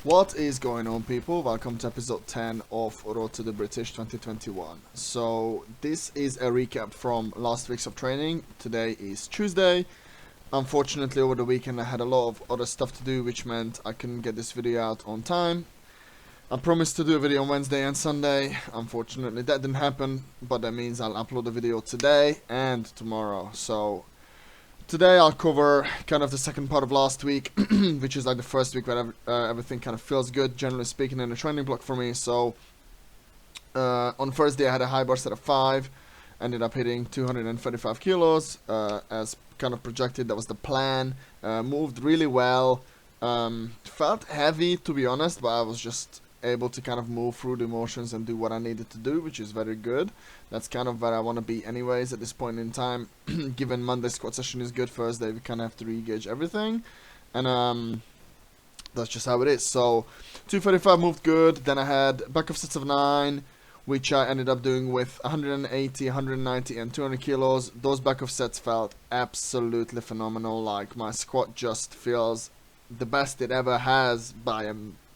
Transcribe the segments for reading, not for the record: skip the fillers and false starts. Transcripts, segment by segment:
What is going on, people? Welcome to episode 10 of Road to the British 2021. So this is a recap from last week's of training. Today is Tuesday. Unfortunately, over the weekend I had a lot of other stuff to do, which meant I couldn't get this video out on time. I promised to do a video on Wednesday and Sunday. Unfortunately that didn't happen, but that means I'll upload the video today and tomorrow. So today I'll cover kind of the second part of last week, which is like the first week where everything kind of feels good, generally speaking, in the training block for me. So on Thursday I had a high bar set of 5, ended up hitting 235 kilos as kind of projected. That was the plan. Moved really well. Felt heavy, to be honest, but I was just able to kind of move through the motions and do what I needed to do, which is very good. That's kind of where I want to be anyways at this point in time. Given Monday's squat session is good, Thursday we kind of have to re-gauge everything, and that's just how it is. So 235 moved good. Then I had back of sets of 9, which I ended up doing with 180, 190 and 200 kilos. Those back of sets felt absolutely phenomenal. Like, my squat just feels the best it ever has by a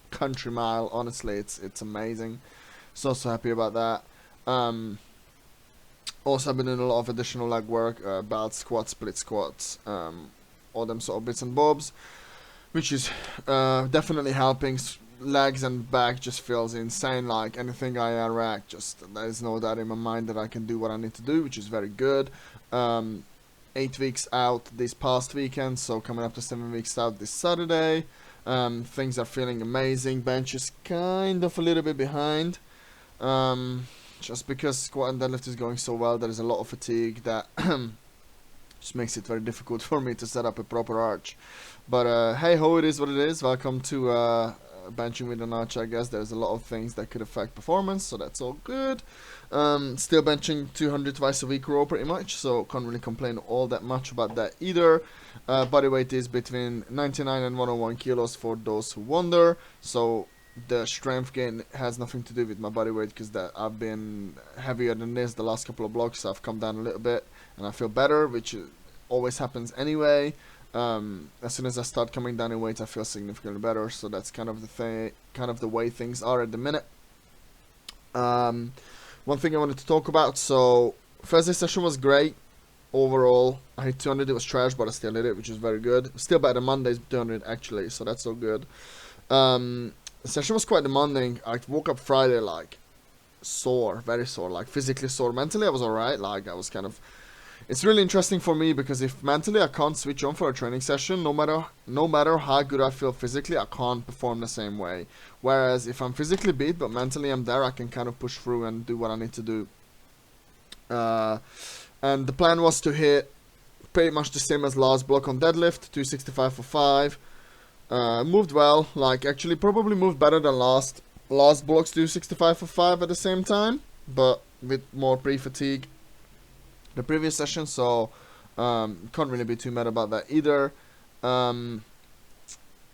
country mile. Honestly, it's amazing. So happy about that. Also, I've been doing a lot of additional leg work, belt squats, split squats, all them sort of bits and bobs, which is definitely helping. Legs and back just feels insane. Like, anything I rack, just there's no doubt in my mind that I can do what I need to do, which is very good. 8 weeks out this past weekend, so coming up to 7 weeks out this Saturday. Things are feeling amazing. Bench is kind of a little bit behind, just because squat and deadlift is going so well. There is a lot of fatigue that just makes it very difficult for me to set up a proper arch. But hey ho, it is what it is. Welcome to benching with an arch. I guess there's a lot of things that could affect performance, so that's all good. Still benching 200 twice a week row pretty much, so can't really complain all that much about that either. Body weight is between 99 and 101 kilos for those who wonder. So the strength gain has nothing to do with my body weight, because that I've been heavier than this the last couple of blocks, so I've come down a little bit and I feel better, which always happens anyway. As soon as I start coming down in weight, I feel significantly better. So that's kind of the thing, kind of the way things are at the minute. One thing I wanted to talk about. So Thursday session was great overall. I hit 200. It was trash, but I still did it, which is very good. Still better than Monday's 200 actually, so that's so good. The session was quite demanding. I woke up Friday like sore, very sore, like physically sore. Mentally I was alright. Like, I was kind of. It's really interesting for me, because if mentally I can't switch on for a training session, no matter how good I feel physically, I can't perform the same way. Whereas if I'm physically beat but mentally I'm there, I can kind of push through and do what I need to do. And the plan was to hit pretty much the same as last block on deadlift, 265 for 5. Moved well, like actually probably moved better than last block's 265 for 5 at the same time, but with more pre-fatigue the previous session, so can't really be too mad about that either. And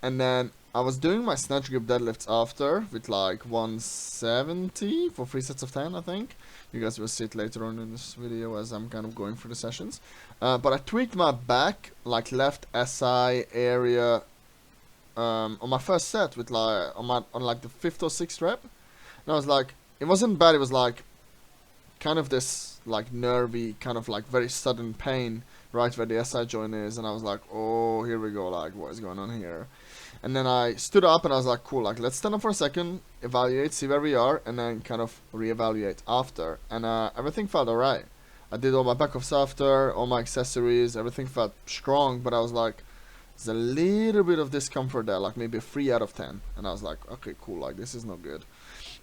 then I was doing my snatch grip deadlifts after with like 170 for 3 sets of 10, I think. You guys will see it later on in this video as I'm kind of going through the sessions. But I tweaked my back, like left SI area, on my first set with like on like the 5th or 6th rep, and I was like, it wasn't bad. It was like kind of this like nervy, kind of like very sudden pain right where the SI joint is, and I was like, oh, here we go, like what is going on here? And then I stood up and I was like, cool, like let's stand up for a second, evaluate, see where we are, and then kind of reevaluate after. And everything felt alright. I did all my backups after, all my accessories, everything felt strong, but I was like, there's a little bit of discomfort there, like maybe a 3 out of 10. And I was like, okay, cool, like this is not good.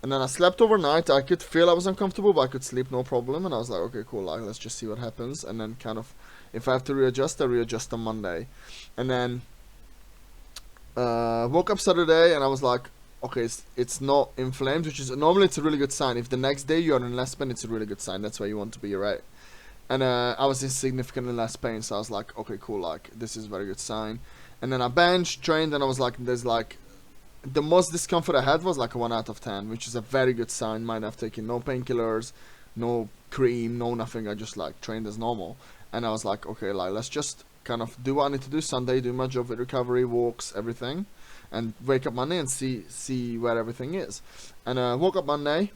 And then I slept overnight. I could feel I was uncomfortable, but I could sleep no problem. And I was like, okay, cool, like let's just see what happens. And then kind of, if I have to readjust, I readjust on Monday. And then woke up Saturday and I was like, okay, it's not inflamed, which is normally it's a really good sign. If the next day you are in less pain, it's a really good sign. That's where you want to be, right? And I was in significantly less pain, so I was like, okay, cool, like this is a very good sign. And then I benched, trained, and I was like, there's like, the most discomfort I had was like a 1 out of 10, which is a very good sign. Mine, I've taken no painkillers, no cream, no nothing. I just like trained as normal. And I was like, okay, like let's just kind of do what I need to do Sunday, do my job with recovery, walks, everything. and wake up Monday and see where everything is. And woke up Monday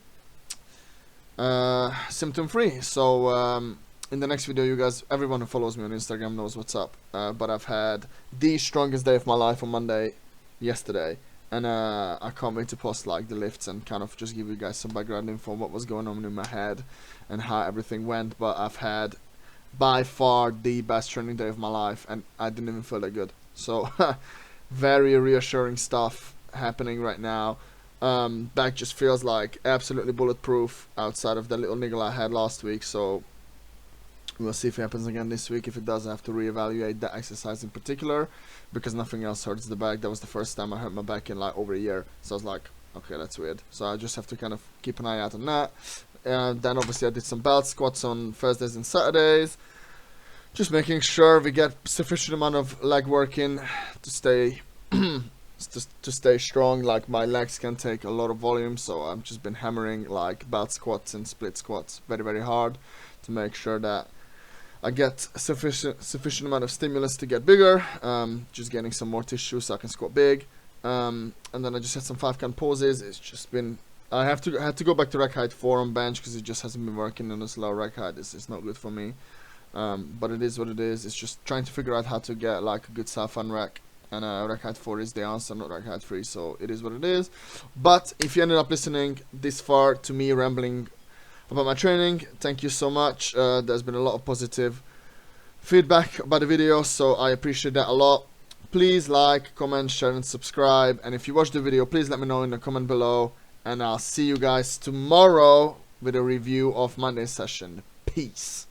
symptom free. So in the next video, you guys, everyone who follows me on Instagram knows what's up. But I've had the strongest day of my life on Monday yesterday, and I can't wait to post like the lifts and kind of just give you guys some background info on what was going on in my head and how everything went. But I've had by far the best training day of my life, and I didn't even feel that good. So very reassuring stuff happening right now. Back just feels like absolutely bulletproof outside of the little niggle I had last week. So we'll see if it happens again this week. If it does, I have to reevaluate that exercise in particular, because nothing else hurts the back. That was the first time I hurt my back in like over a year. So I was like, okay, that's weird. So I just have to kind of keep an eye out on that. And then obviously I did some belt squats on Thursdays and Saturdays, just making sure we get sufficient amount of leg work in to stay to stay strong. Like my legs can take a lot of volume, so I've just been hammering like belt squats and split squats very hard to make sure that I get sufficient amount of stimulus to get bigger, just getting some more tissue so I can squat big. And then I just had some 5-count poses. It's just been, I had to go back to rack height 4 on bench because it just hasn't been working on this low rack height. It's not good for me. But it is what it is. It's just trying to figure out how to get like a good self-on rack. And rack height 4 is the answer, not rack height 3. So it is what it is. But if you ended up listening this far to me rambling about my training, thank you so much. There's been a lot of positive feedback about the video, so I appreciate that a lot. Please like, comment, share and subscribe, and if you watch the video, please let me know in the comment below, and I'll see you guys tomorrow with a review of Monday's session. Peace.